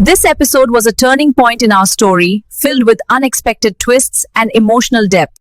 This episode was a turning point in our story, filled with unexpected twists and emotional depth.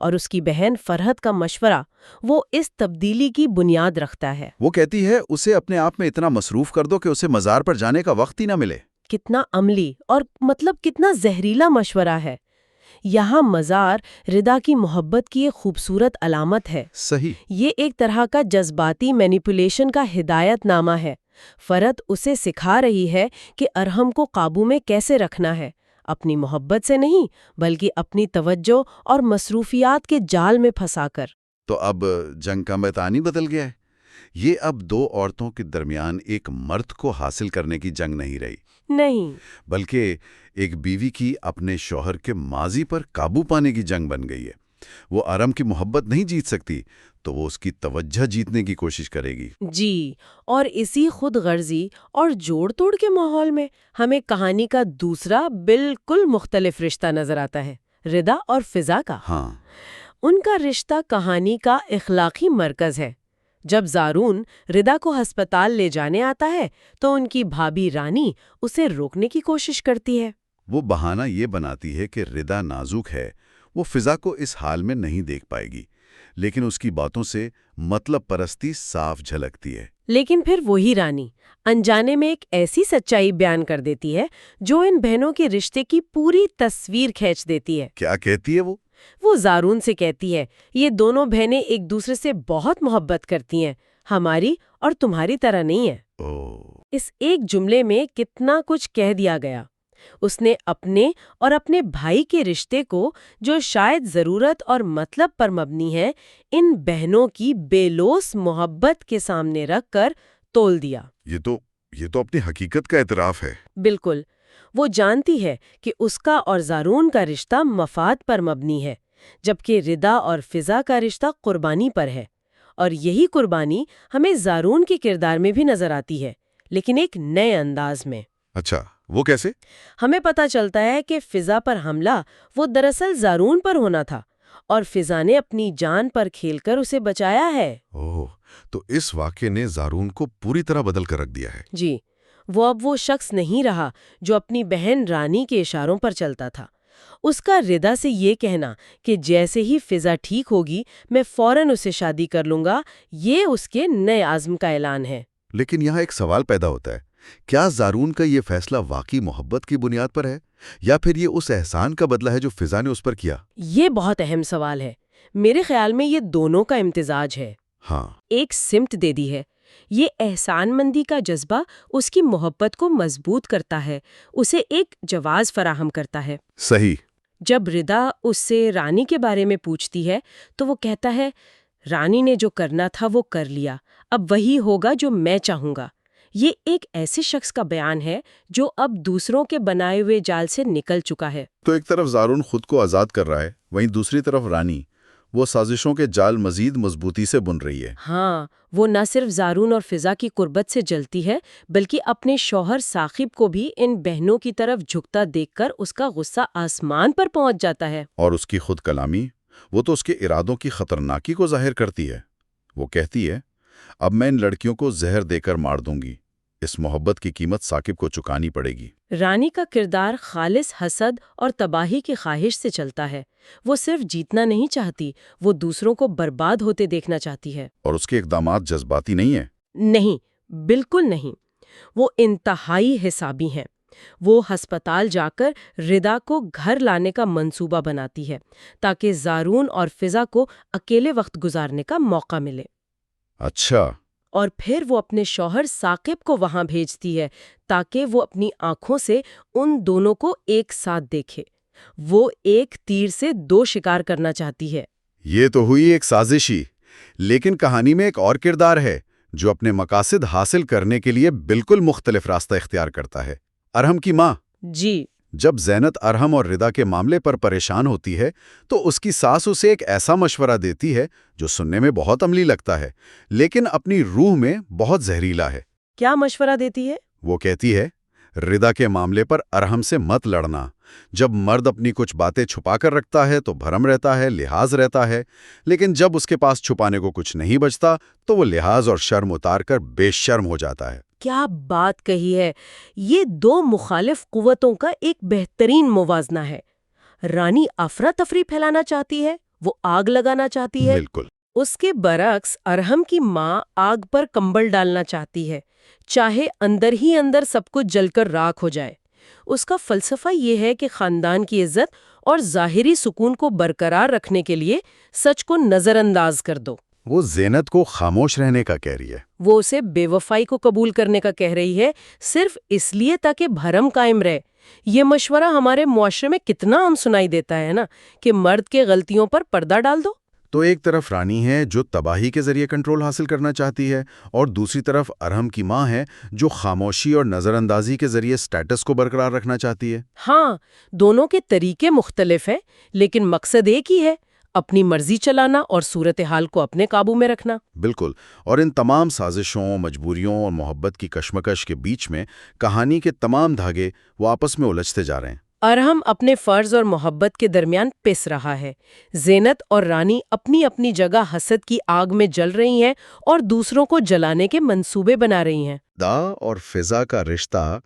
اور اس کی بہن فرحت کا مشورہ وہ اس تبدیلی کی بنیاد رکھتا ہے۔ وہ کہتی ہے اسے اپنے آپ میں اتنا مصروف کر دو کہ اسے مزار پر جانے کا وقت ہی نہ ملے۔ کتنا عملی اور کتنا زہریلا مشورہ ہے۔ یہاں مزار ردا کی محبت کی ایک خوبصورت علامت ہے۔ صحیح۔ یہ ایک طرح کا جذباتی مینیپولیشن کا ہدایت نامہ ہے۔ فرحت اسے سکھا رہی ہے کہ ارحم کو قابو میں کیسے رکھنا ہے، اپنی محبت سے نہیں بلکہ اپنی توجہ اور مصروفیات کے جال میں پھنسا کر۔ تو اب جنگ کا میدان ہی بدل گیا ہے۔ یہ اب دو عورتوں کے درمیان ایک مرد کو حاصل کرنے کی جنگ نہیں رہی، نہیں، بلکہ ایک بیوی کی اپنے شوہر کے ماضی پر قابو پانے کی جنگ بن گئی ہے۔ وہ ارحم کی محبت نہیں جیت سکتی تو وہ اس کی توجہ جیتنے کی کوشش کرے گی۔ جی، اور اسی خود غرضی اور جوڑ توڑ کے ماحول میں ہمیں کہانی کا دوسرا بالکل مختلف رشتہ نظر آتا ہے، ردا اور فضا کا۔ ہاں، ان کا رشتہ کہانی کا اخلاقی مرکز ہے۔ جب زارون ردا کو ہسپتال لے جانے آتا ہے تو ان کی بھابھی رانی اسے روکنے کی کوشش کرتی ہے۔ وہ بہانہ یہ بناتی ہے کہ ردا نازک ہے، وہ فضا کو اس حال میں نہیں دیکھ پائے گی، لیکن اس کی باتوں سے مطلب پرستی صاف جھلکتی ہے۔ لیکن پھر وہی رانی انجانے میں ایک ایسی سچائی بیان کر دیتی ہے جو ان بہنوں کے رشتے کی پوری تصویر کھینچ دیتی ہے۔ کیا کہتی ہے وہ؟ وہ زارون سے کہتی ہے، یہ دونوں بہنیں ایک دوسرے سے بہت محبت کرتی ہیں، ہماری اور تمہاری طرح نہیں ہے۔ اس ایک جملے میں کتنا کچھ کہہ دیا گیا۔ اس نے اپنے اور اپنے بھائی کے رشتے کو، جو شاید ضرورت اور مطلب پر مبنی ہے، ان بہنوں کی بے لوث محبت کے سامنے رکھ کر تول دیا۔ یہ تو اپنی حقیقت کا اعتراف ہے۔ بالکل، وہ جانتی ہے کہ اس کا اور زارون کا رشتہ مفاد پر مبنی ہے، جبکہ ردا اور فضا کا رشتہ قربانی پر ہے، اور یہی قربانی ہمیں زارون کے کردار میں بھی نظر آتی ہے، لیکن ایک نئے انداز میں۔ اچھا، وہ کیسے؟ ہمیں پتہ چلتا ہے کہ فضا پر حملہ وہ دراصل زارون پر ہونا تھا، اور فضا نے اپنی جان پر کھیل کر اسے بچایا ہے۔ تو اس واقعے نے زارون کو پوری طرح بدل کر رکھ دیا ہے۔ جی، وہ اب وہ شخص نہیں رہا جو اپنی بہن رانی کے اشاروں پر چلتا تھا۔ اس کا ردا سے یہ کہنا کہ جیسے ہی فضا ٹھیک ہوگی میں فوراً اسے شادی کر لوں گا، یہ اس کے نئے عزم کا اعلان ہے۔ لیکن یہاں ایک سوال پیدا ہوتا ہے، کیا زارون کا یہ فیصلہ واقعی محبت کی بنیاد پر ہے، یا پھر یہ اس احسان کا بدلہ ہے جو فضا نے اس پر کیا؟ یہ بہت اہم سوال ہے۔ میرے خیال میں یہ دونوں کا امتزاج ہے۔ ہاں، ایک سمت دے دی ہے۔ یہ احسان مندی کا جذبہ اس کی محبت کو مضبوط کرتا ہے، اسے ایک جواز فراہم کرتا ہے۔ صحیح۔ جب ردا اس سے رانی کے بارے میں پوچھتی ہے تو وہ کہتا ہے، رانی نے جو کرنا تھا وہ کر لیا، اب وہی ہوگا جو میں چاہوں گا۔ یہ ایک ایسے شخص کا بیان ہے جو اب دوسروں کے بنائے ہوئے جال سے نکل چکا ہے۔ تو ایک طرف زارون خود کو آزاد کر رہا ہے، وہیں دوسری طرف رانی وہ سازشوں کے جال مزید مضبوطی سے بن رہی ہے۔ ہاں، وہ نہ صرف زارون اور فضا کی قربت سے جلتی ہے بلکہ اپنے شوہر ثاقب کو بھی ان بہنوں کی طرف جھکتا دیکھ کر اس کا غصہ آسمان پر پہنچ جاتا ہے۔ اور اس کی خود کلامی، وہ تو اس کے ارادوں کی خطرناکی کو ظاہر کرتی ہے۔ وہ کہتی ہے، اب میں ان لڑکیوں کو زہر دے کر مار دوں گی، اس محبت کی قیمت ثاقب کو چکانی پڑے گی۔ رانی کا کردار خالص حسد اور تباہی کی خواہش سے چلتا ہے۔ وہ صرف جیتنا نہیں چاہتی، وہ دوسروں کو برباد ہوتے دیکھنا چاہتی ہے۔ اور اس کے اقدامات جذباتی نہیں ہیں۔ نہیں، بالکل نہیں، وہ انتہائی حسابی ہیں۔ وہ ہسپتال جا کر ردا کو گھر لانے کا منصوبہ بناتی ہے تاکہ زارون اور فضا کو اکیلے وقت گزارنے کا موقع ملے۔ اچھا۔ اور پھر وہ اپنے شوہر ثاقب کو وہاں بھیجتی ہے تاکہ وہ اپنی آنکھوں سے ان دونوں کو ایک ساتھ دیکھے۔ وہ ایک تیر سے دو شکار کرنا چاہتی ہے۔ یہ تو ہوئی ایک سازش ہی، لیکن کہانی میں ایک اور کردار ہے جو اپنے مقاصد حاصل کرنے کے لیے بالکل مختلف راستہ اختیار کرتا ہے، ارحم کی ماں۔ جی، جب زینت ارحم اور ردا کے معاملے پر پریشان ہوتی ہے تو اس کی ساس اسے ایک ایسا مشورہ دیتی ہے جو سننے میں بہت عملی لگتا ہے، لیکن اپنی روح میں بہت زہریلا ہے۔ کیا مشورہ دیتی ہے؟ وہ کہتی ہے، ردا کے معاملے پر ارحم سے مت لڑنا۔ جب مرد اپنی کچھ باتیں چھپا کر رکھتا ہے تو بھرم رہتا ہے، لحاظ رہتا ہے، لیکن جب اس کے پاس چھپانے کو کچھ نہیں بچتا تو وہ لحاظ اور شرم اتار کر بے شرم ہو جاتا ہے۔ کیا بات کہی ہے! یہ دو مخالف قوتوں کا ایک بہترین موازنہ ہے۔ رانی افراتفری پھیلانا چاہتی ہے، وہ آگ لگانا چاہتی ہے۔ بالکل۔ اس کے برعکس ارحم کی ماں آگ پر کمبل ڈالنا چاہتی ہے، چاہے اندر ہی اندر سب کچھ جل کر راکھ ہو جائے۔ اس کا فلسفہ یہ ہے کہ خاندان کی عزت اور ظاہری سکون کو برقرار رکھنے کے لیے سچ کو نظر انداز کر دو۔ وہ زینت کو خاموش رہنے کا کہہ رہی ہے۔ وہ اسے بے وفائی کو قبول کرنے کا کہہ رہی ہے، صرف اس لیے تاکہ بھرم قائم رہے۔ یہ مشورہ ہمارے معاشرے میں کتنا عام سنائی دیتا ہے نا، کہ مرد کے غلطیوں پر پردہ ڈال دو۔ تو ایک طرف رانی ہے جو تباہی کے ذریعے کنٹرول حاصل کرنا چاہتی ہے، اور دوسری طرف ارحم کی ماں ہے جو خاموشی اور نظر اندازی کے ذریعے سٹیٹس کو برقرار رکھنا چاہتی ہے۔ ہاں، دونوں کے طریقے مختلف ہیں، لیکن مقصد ایک ہی ہے، اپنی مرضی چلانا اور صورتحال کو اپنے قابو میں رکھنا۔ بالکل، اور ان تمام سازشوں، مجبوریوں اور محبت کی کشمکش کے بیچ میں کہانی کے تمام دھاگے وہ آپس میں الجھتے جا رہے ہیں۔ ارحم اپنے فرض اور محبت کے درمیان پس رہا ہے، زینت اور رانی اپنی اپنی جگہ حسد کی آگ میں جل رہی ہیں اور دوسروں کو جلانے کے منصوبے بنا رہی ہیں۔ دا اور فضا کا رشتہ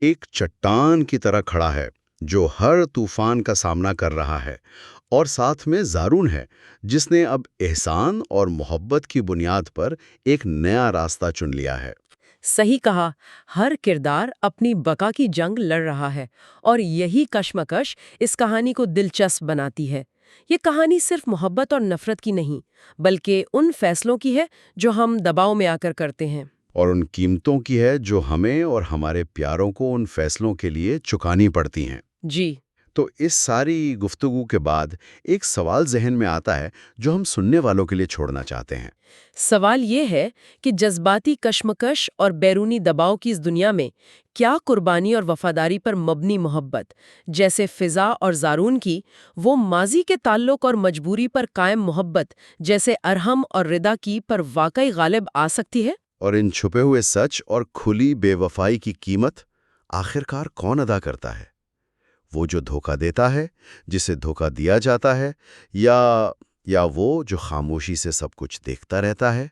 ایک چٹان کی طرح کھڑا ہے جو ہر طوفان کا سامنا کر رہا ہے، اور ساتھ میں زارون ہے جس نے اب احسان اور محبت کی بنیاد پر ایک نیا راستہ چن لیا ہے۔ صحیح کہا، ہر کردار اپنی بقا کی جنگ لڑ رہا ہے، اور یہی کشمکش اس کہانی کو دلچسپ بناتی ہے۔ یہ کہانی صرف محبت اور نفرت کی نہیں، بلکہ ان فیصلوں کی ہے جو ہم دباؤ میں آ کر کرتے ہیں، اور ان قیمتوں کی ہے جو ہمیں اور ہمارے پیاروں کو ان فیصلوں کے لیے چکانی پڑتی ہیں۔ جی۔ تو اس ساری گفتگو کے بعد ایک سوال ذہن میں آتا ہے جو ہم سننے والوں کے لیے چھوڑنا چاہتے ہیں۔ سوال یہ ہے کہ جذباتی کشمکش اور بیرونی دباؤ کی اس دنیا میں کیا قربانی اور وفاداری پر مبنی محبت، جیسے فضا اور زارون کی، وہ ماضی کے تعلق اور مجبوری پر قائم محبت جیسے ارحم اور ردا کی پر واقعی غالب آ سکتی ہے؟ اور ان چھپے ہوئے سچ اور کھلی بے وفائی کی قیمت آخرکار کون ادا کرتا ہے؟ وہ جو دھوکہ دیتا ہے، جسے دھوکہ دیا جاتا ہے، یا وہ جو خاموشی سے سب کچھ دیکھتا رہتا ہے؟